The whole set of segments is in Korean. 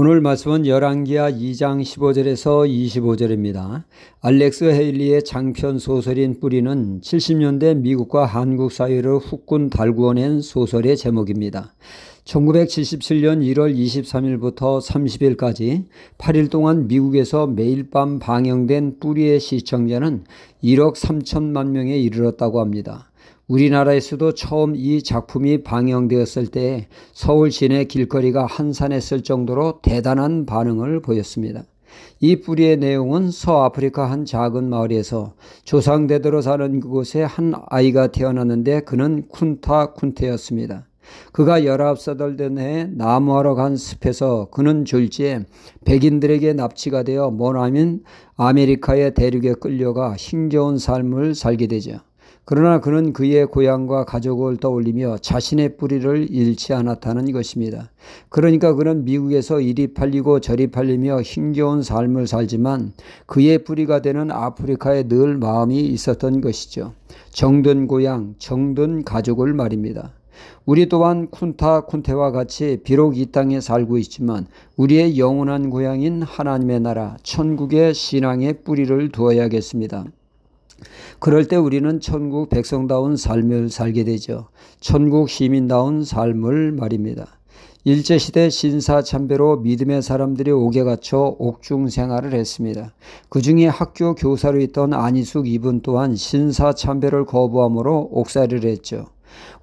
오늘 말씀은 열왕기하 2장 15절에서 25절입니다. 알렉스 헤일리의 장편 소설인 뿌리는 70년대 미국과 한국 사회를 후끈 달구어낸 소설의 제목입니다. 1977년 1월 23일부터 30일까지 8일 동안 미국에서 매일 밤 방영된 뿌리의 시청자는 1억 3천만 명에 이르렀다고 합니다. 우리나라에서도 처음 이 작품이 방영되었을 때 서울 시내 길거리가 한산했을 정도로 대단한 반응을 보였습니다. 이 뿌리의 내용은 서아프리카 한 작은 마을에서 조상대대로 사는 그곳에 한 아이가 태어났는데 그는 쿤타 쿤테였습니다. 그가 19살 된 해에 나무하러 간 숲에서 그는 졸지에 백인들에게 납치가 되어 머나먼 아메리카의 대륙에 끌려가 힘겨운 삶을 살게 되죠. 그러나 그는 그의 고향과 가족을 떠올리며 자신의 뿌리를 잃지 않았다는 것입니다. 그러니까 그는 미국에서 이리 팔리고 저리 팔리며 힘겨운 삶을 살지만 그의 뿌리가 되는 아프리카에 늘 마음이 있었던 것이죠. 정든 고향, 정든 가족을 말입니다. 우리 또한 쿤타 쿤테와 같이 비록 이 땅에 살고 있지만 우리의 영원한 고향인 하나님의 나라, 천국의 신앙의 뿌리를 두어야겠습니다. 그럴 때 우리는 천국 백성다운 삶을 살게 되죠. 천국 시민다운 삶을 말입니다. 일제시대 신사참배로 믿음의 사람들이 옥에 갇혀 옥중 생활을 했습니다. 그 중에 학교 교사로 있던 안희숙 이분 또한 신사참배를 거부함으로 옥살이를 했죠.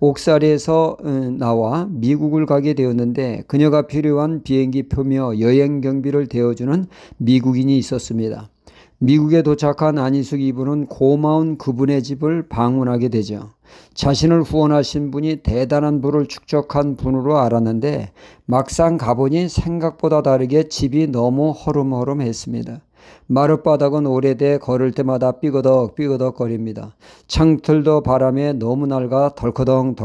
옥살이에서 나와 미국을 가게 되었는데 그녀가 필요한 비행기 표며 여행 경비를 대어주는 미국인이 있었습니다. 미국에 도착한 안희숙 이분은 고마운 그분의 집을 방문하게 되죠. 자신을 후원하신 분이 대단한 부를 축적한 분으로 알았는데 막상 가보니 생각보다 다르게 집이 너무 허름허름했습니다. 마룻바닥은 오래돼 걸을 때마다 삐그덕 거립니다. 창틀도 바람에 너무 낡아 덜커덩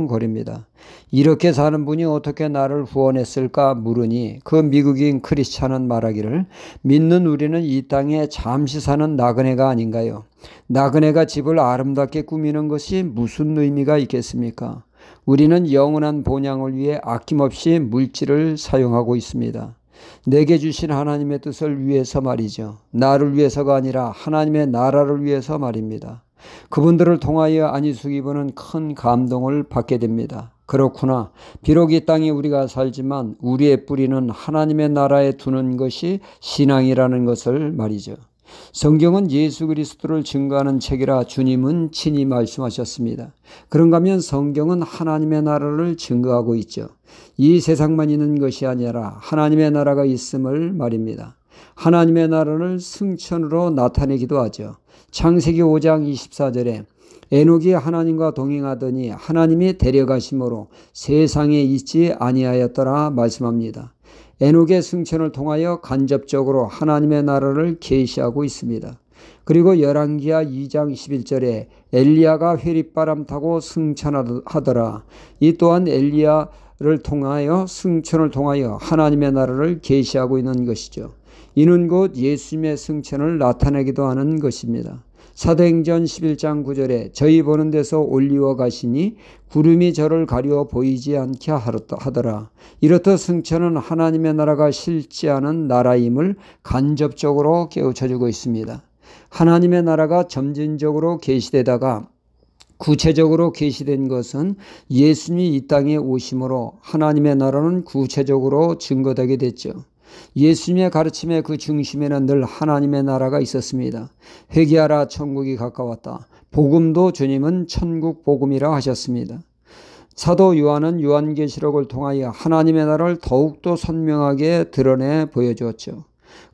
거립니다. 이렇게 사는 분이 어떻게 나를 후원했을까 물으니 그 미국인 크리스찬은 말하기를 믿는 우리는 이 땅에 잠시 사는 나그네가 아닌가요? 나그네가 집을 아름답게 꾸미는 것이 무슨 의미가 있겠습니까? 우리는 영원한 본향을 위해 아낌없이 물질을 사용하고 있습니다. 내게 주신 하나님의 뜻을 위해서 말이죠. 나를 위해서가 아니라 하나님의 나라를 위해서 말입니다. 그분들을 통하여 안희숙 이분은 큰 감동을 받게 됩니다. 그렇구나. 비록 이 땅에 우리가 살지만 우리의 뿌리는 하나님의 나라에 두는 것이 신앙이라는 것을 말이죠. 성경은 예수 그리스도를 증거하는 책이라 주님은 친히 말씀하셨습니다. 그런가 하면 성경은 하나님의 나라를 증거하고 있죠. 이 세상만 있는 것이 아니라 하나님의 나라가 있음을 말입니다. 하나님의 나라를 승천으로 나타내기도 하죠. 창세기 5장 24절에 에녹이 하나님과 동행하더니 하나님이 데려가심으로 세상에 있지 아니하였더라 말씀합니다. 에녹의 승천을 통하여 간접적으로 하나님의 나라를 계시하고 있습니다. 그리고 열왕기하 2장 11절에 엘리야가 회립바람 타고 승천하더라. 이 또한 엘리야를 통하여 승천을 통하여 하나님의 나라를 계시하고 있는 것이죠. 이는 곧 예수님의 승천을 나타내기도 하는 것입니다. 사도행전 11장 9절에 저희 보는 데서 올리워 가시니 구름이 저를 가려 보이지 않게 하더라. 이렇듯 승천은 하나님의 나라가 실제하는 나라임을 간접적으로 깨우쳐주고 있습니다. 하나님의 나라가 점진적으로 계시되다가 구체적으로 계시된 것은 예수님이 이 땅에 오심으로 하나님의 나라는 구체적으로 증거되게 됐죠. 예수님의 가르침의 그 중심에는 늘 하나님의 나라가 있었습니다. 회개하라 천국이 가까웠다. 복음도 주님은 천국 복음이라 하셨습니다. 사도 요한은 요한계시록을 통하여 하나님의 나라를 더욱더 선명하게 드러내 보여주었죠.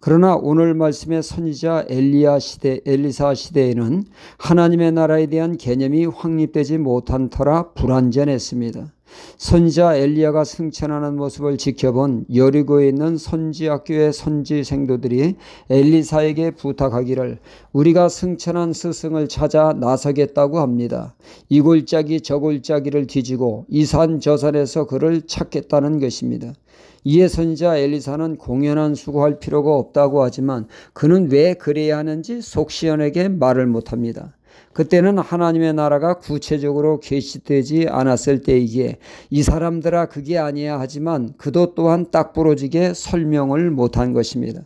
그러나 오늘 말씀의 선지자 엘리사 시대에는 하나님의 나라에 대한 개념이 확립되지 못한 터라 불완전했습니다. 선지자 엘리야가 승천하는 모습을 지켜본 여리고에 있는 선지학교의 선지 생도들이 엘리사에게 부탁하기를 우리가 승천한 스승을 찾아 나서겠다고 합니다. 이 골짜기 저 골짜기를 뒤지고 이 산 저 산에서 그를 찾겠다는 것입니다. 이에 선지자 엘리사는 공연한 수고할 필요가 없다고 하지만 그는 왜 그래야 하는지 속 시원하게 말을 못합니다. 그때는 하나님의 나라가 구체적으로 계시되지 않았을 때이기에 이 사람들아 그게 아니야 하지만 그도 또한 딱 부러지게 설명을 못한 것입니다.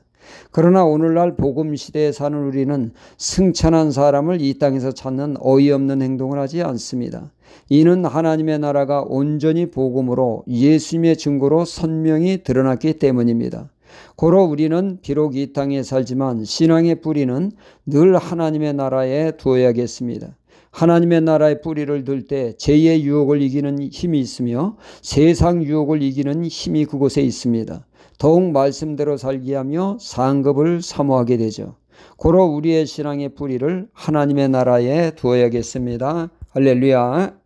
그러나 오늘날 복음 시대에 사는 우리는 승천한 사람을 이 땅에서 찾는 어이없는 행동을 하지 않습니다. 이는 하나님의 나라가 온전히 복음으로 예수님의 증거로 선명히 드러났기 때문입니다. 고로 우리는 비록 이 땅에 살지만 신앙의 뿌리는 늘 하나님의 나라에 두어야겠습니다. 하나님의 나라의 뿌리를 들 때 죄의 유혹을 이기는 힘이 있으며 세상 유혹을 이기는 힘이 그곳에 있습니다. 더욱 말씀대로 살게 하며 상급을 사모하게 되죠. 고로 우리의 신앙의 뿌리를 하나님의 나라에 두어야겠습니다. 할렐루야.